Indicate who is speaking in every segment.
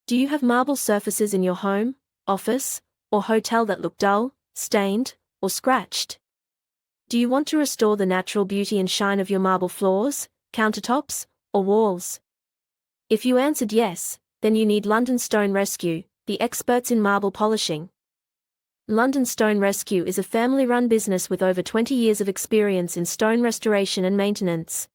Speaker 1: Do you have marble surfaces in your home, office, or hotel that look dull, stained, or scratched? Do you want to restore the natural beauty and shine of your marble floors, countertops, or walls? If you answered yes, then you need London Stone Rescue, the experts in marble polishing. London Stone Rescue is a family-run business with over 20 years of experience in stone restoration and maintenance.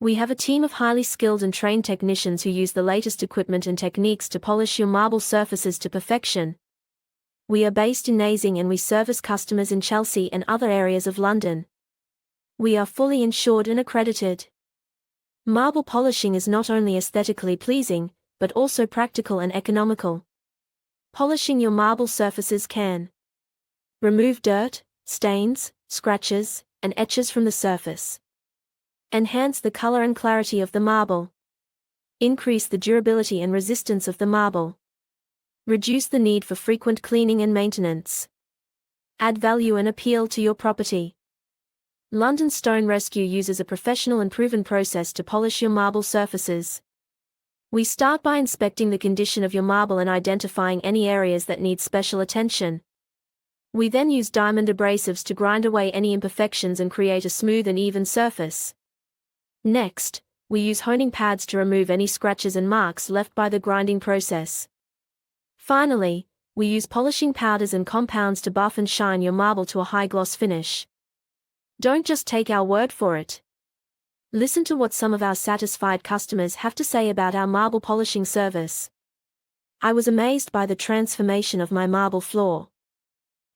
Speaker 1: We have a team of highly skilled and trained technicians who use the latest equipment and techniques to polish your marble surfaces to perfection. We are based in Nazing and we service customers in Chelsea and other areas of London. We are fully insured and accredited. Marble polishing is not only aesthetically pleasing, but also practical and economical. Polishing your marble surfaces can remove dirt, stains, scratches, and etches from the surface. Enhance the color and clarity of the marble. Increase the durability and resistance of the marble. Reduce the need for frequent cleaning and maintenance. Add value and appeal to your property. London Stone Rescue uses a professional and proven process to polish your marble surfaces. We start by inspecting the condition of your marble and identifying any areas that need special attention. We then use diamond abrasives to grind away any imperfections and create a smooth and even surface. Next, we use honing pads to remove any scratches and marks left by the grinding process. Finally, we use polishing powders and compounds to buff and shine your marble to a high-gloss finish. Don't just take our word for it. Listen to what some of our satisfied customers have to say about our marble polishing service. I was amazed by the transformation of my marble floor.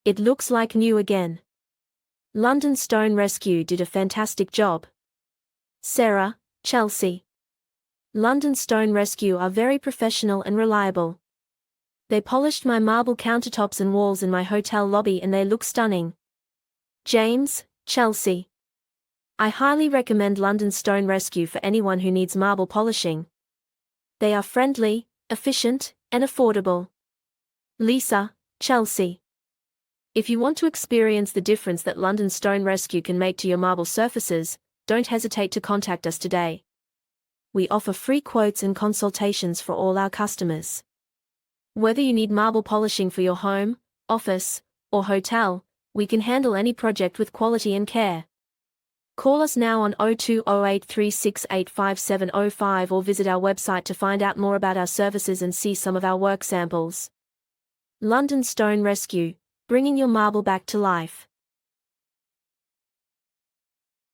Speaker 1: It looks like new again. London Stone Rescue did a fantastic job. Sarah, Chelsea. London Stone Rescue are very professional and reliable. They polished my marble countertops and walls in my hotel lobby and they look stunning. James, Chelsea. I highly recommend London Stone Rescue for anyone who needs marble polishing. They are friendly, efficient, and affordable. Lisa, Chelsea. If you want to experience the difference that London Stone Rescue can make to your marble surfaces, don't hesitate to contact us today. We offer free quotes and consultations for all our customers. Whether you need marble polishing for your home, office, or hotel, we can handle any project with quality and care. Call us now on 0208368570 or visit our website to find out more about our services and see some of our work samples. London Stone Rescue, bringing your marble back to life.